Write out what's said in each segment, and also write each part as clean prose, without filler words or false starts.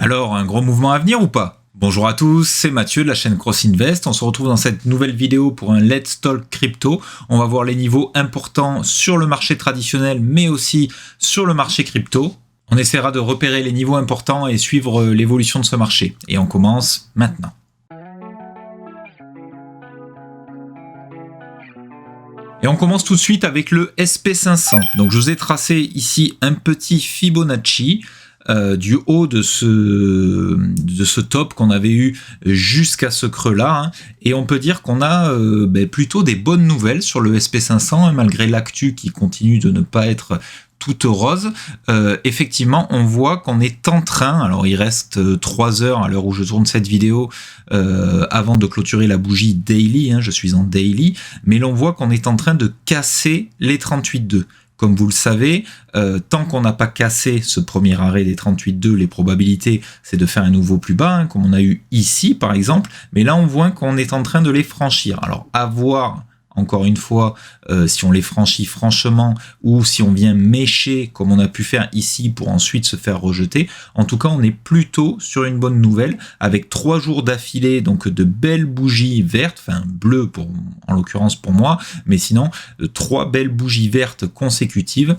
Alors, un gros mouvement à venir ou pas? Bonjour à tous, c'est Mathieu de la chaîne Cross Invest. On se retrouve dans cette nouvelle vidéo pour un Let's Talk Crypto. On va voir les niveaux importants sur le marché traditionnel, mais aussi sur le marché crypto. On essaiera de repérer les niveaux importants et suivre l'évolution de ce marché. Et on commence maintenant. Et on commence tout de suite avec le SP500. Donc je vous ai tracé ici un petit Fibonacci du haut de ce top qu'on avait eu jusqu'à ce creux-là. Et on peut dire qu'on a plutôt des bonnes nouvelles sur le SP500, malgré l'actu qui continue de ne pas être toute rose. Effectivement, on voit qu'on est en train, alors il reste 3 heures à l'heure où je tourne cette vidéo avant de clôturer la bougie daily, je suis en daily, mais l'on voit qu'on est en train de casser les 38,2. Comme vous le savez, tant qu'on n'a pas cassé ce premier arrêt des 38,2, les probabilités, c'est de faire un nouveau plus bas, comme on a eu ici par exemple, mais là on voit qu'on est en train de les franchir. Alors à voir, encore une fois, si on les franchit franchement ou si on vient mécher comme on a pu faire ici pour ensuite se faire rejeter. En tout cas, on est plutôt sur une bonne nouvelle avec 3 jours d'affilée, donc de belles bougies vertes, enfin bleues en l'occurrence pour moi, mais sinon 3 belles bougies vertes consécutives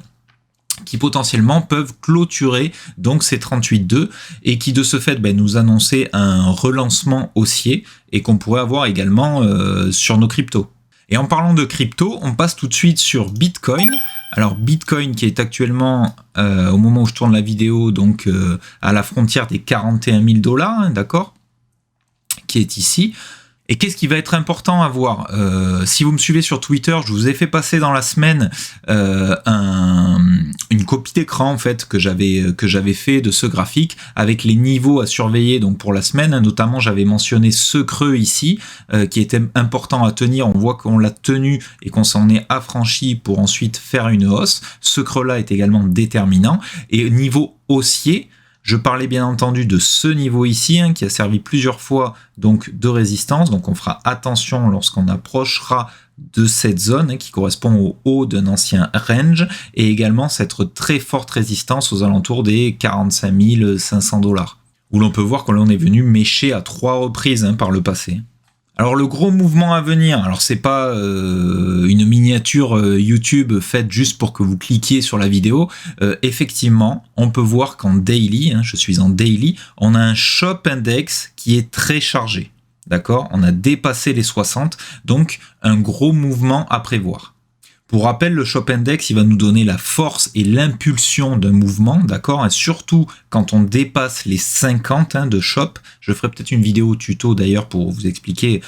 qui potentiellement peuvent clôturer donc ces 38,2 et qui de ce fait nous annoncer un relancement haussier et qu'on pourrait avoir également sur nos cryptos. Et en parlant de crypto, on passe tout de suite sur Bitcoin. Alors Bitcoin qui est actuellement, au moment où je tourne la vidéo, donc à la frontière des 41 000 $, d'accord, qui est ici. Et qu'est-ce qui va être important à voir? Si vous me suivez sur Twitter, je vous ai fait passer dans la semaine une copie d'écran en fait que j'avais fait de ce graphique avec les niveaux à surveiller donc pour la semaine. Notamment, j'avais mentionné ce creux ici qui était important à tenir. On voit qu'on l'a tenu et qu'on s'en est affranchi pour ensuite faire une hausse. Ce creux-là est également déterminant. Et niveau haussier, je parlais bien entendu de ce niveau ici qui a servi plusieurs fois donc de résistance. Donc on fera attention lorsqu'on approchera de cette zone qui correspond au haut d'un ancien range et également cette très forte résistance aux alentours des 45 500 $, où l'on peut voir que l'on est venu mécher à 3 reprises par le passé. Alors le gros mouvement à venir, alors c'est pas une miniature YouTube faite juste pour que vous cliquiez sur la vidéo, effectivement on peut voir qu'en daily, je suis en daily, on a un shop index qui est très chargé, d'accord, on a dépassé les 60, donc un gros mouvement à prévoir. Pour rappel, le Shop Index, il va nous donner la force et l'impulsion d'un mouvement, d'accord, et surtout quand on dépasse les 50 de Shop. Je ferai peut-être une vidéo tuto d'ailleurs pour vous expliquer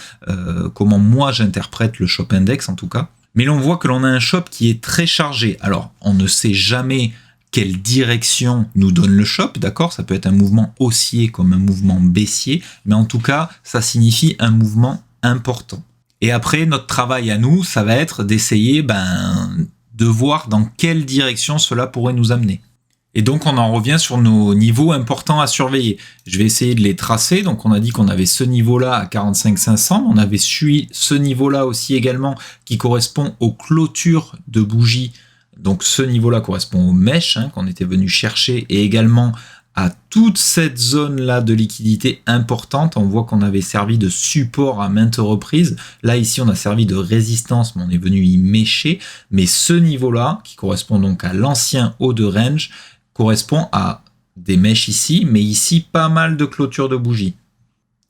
comment moi j'interprète le Shop Index en tout cas. Mais l'on voit que l'on a un Shop qui est très chargé. Alors, on ne sait jamais quelle direction nous donne le Shop, d'accord, ça peut être un mouvement haussier comme un mouvement baissier, mais en tout cas, ça signifie un mouvement important. Et après, notre travail à nous, ça va être d'essayer de voir dans quelle direction cela pourrait nous amener. Et donc, on en revient sur nos niveaux importants à surveiller. Je vais essayer de les tracer. Donc, on a dit qu'on avait ce niveau-là à 45 500. On avait suivi ce niveau-là aussi également qui correspond aux clôtures de bougies. Donc, ce niveau-là correspond aux mèches qu'on était venu chercher et également à toute cette zone-là de liquidité importante. On voit qu'on avait servi de support à maintes reprises. Là, ici, on a servi de résistance, mais on est venu y mécher. Mais ce niveau-là, qui correspond donc à l'ancien haut de range, correspond à des mèches ici, mais ici, pas mal de clôtures de bougies.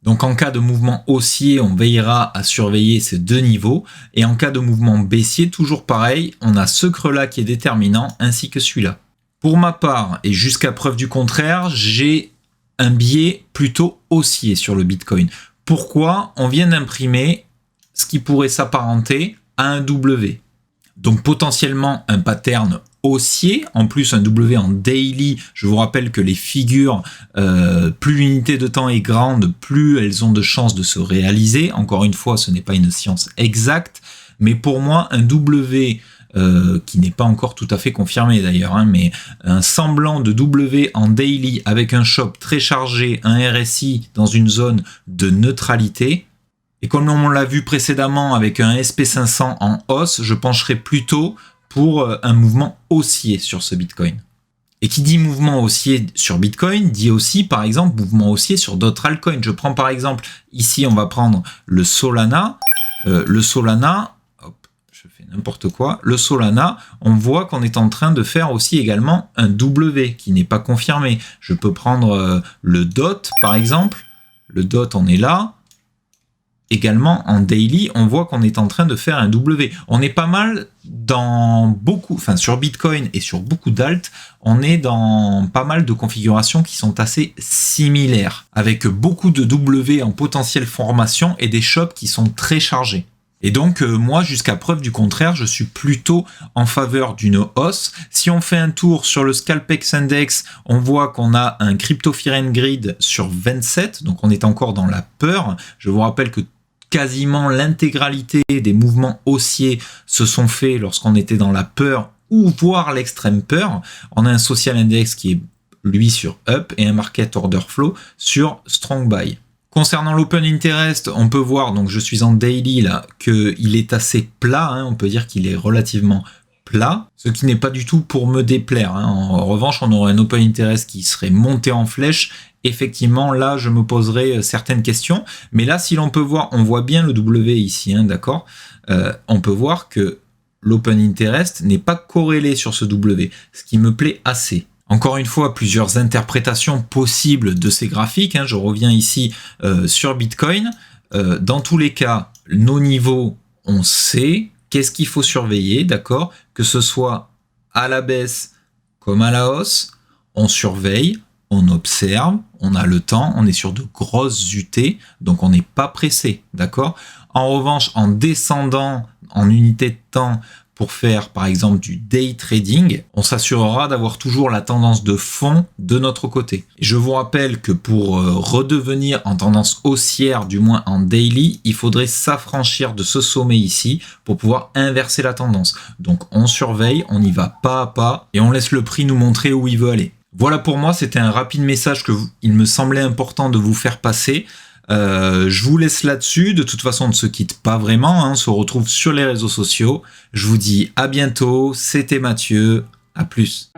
Donc, en cas de mouvement haussier, on veillera à surveiller ces 2 niveaux. Et en cas de mouvement baissier, toujours pareil, on a ce creux-là qui est déterminant, ainsi que celui-là. Pour ma part, et jusqu'à preuve du contraire, j'ai un biais plutôt haussier sur le Bitcoin. Pourquoi? On vient d'imprimer ce qui pourrait s'apparenter à un W. Donc potentiellement un pattern haussier, en plus un W en daily. Je vous rappelle que les figures, plus l'unité de temps est grande, plus elles ont de chances de se réaliser. Encore une fois, ce n'est pas une science exacte, mais pour moi, un W qui n'est pas encore tout à fait confirmé d'ailleurs, mais un semblant de W en daily avec un shop très chargé, un RSI dans une zone de neutralité. Et comme on l'a vu précédemment avec un SP500 en hausse, je pencherai plutôt pour un mouvement haussier sur ce Bitcoin. Et qui dit mouvement haussier sur Bitcoin, dit aussi par exemple mouvement haussier sur d'autres altcoins. Je prends par exemple, ici on va prendre le Solana. Le Solana, hop, je fais n'importe quoi. Le Solana, on voit qu'on est en train de faire aussi également un W qui n'est pas confirmé. Je peux prendre le DOT par exemple. Le DOT, on est là. Également, en daily, on voit qu'on est en train de faire un W. On est pas mal dans beaucoup, enfin sur Bitcoin et sur beaucoup d'alt, on est dans pas mal de configurations qui sont assez similaires, avec beaucoup de W en potentielle formation et des shops qui sont très chargés. Et donc, moi, jusqu'à preuve du contraire, je suis plutôt en faveur d'une hausse. Si on fait un tour sur le Scalpex Index, on voit qu'on a un Crypto Fear and Greed sur 27, donc on est encore dans la peur. Je vous rappelle que quasiment l'intégralité des mouvements haussiers se sont faits lorsqu'on était dans la peur ou voire l'extrême peur. On a un Social Index qui est lui sur Up et un Market Order Flow sur Strong Buy. Concernant l'Open Interest, on peut voir, donc je suis en daily là, qu'il est assez plat, hein, on peut dire qu'il est relativement plat, ce qui n'est pas du tout pour me déplaire. Hein. En revanche, on aurait un Open Interest qui serait monté en flèche. Effectivement, là, je me poserai certaines questions. Mais là, si l'on peut voir, on voit bien le W ici, hein, d'accord. On peut voir que l'Open Interest n'est pas corrélé sur ce W, ce qui me plaît assez. Encore une fois, plusieurs interprétations possibles de ces graphiques. Hein. Je reviens ici sur Bitcoin. Dans tous les cas, nos niveaux, on sait qu'est-ce qu'il faut surveiller, d'accord. Que ce soit à la baisse comme à la hausse, on surveille. On observe, on a le temps, on est sur de grosses UT, donc on n'est pas pressé, d'accord? En revanche, en descendant en unité de temps pour faire par exemple du day trading, on s'assurera d'avoir toujours la tendance de fond de notre côté. Je vous rappelle que pour redevenir en tendance haussière, du moins en daily, il faudrait s'affranchir de ce sommet ici pour pouvoir inverser la tendance. Donc on surveille, on y va pas à pas et on laisse le prix nous montrer où il veut aller. Voilà pour moi, c'était un rapide message il me semblait important de vous faire passer. Je vous laisse là-dessus. De toute façon, on ne se quitte pas vraiment. Hein, on se retrouve sur les réseaux sociaux. Je vous dis à bientôt. C'était Mathieu. À plus.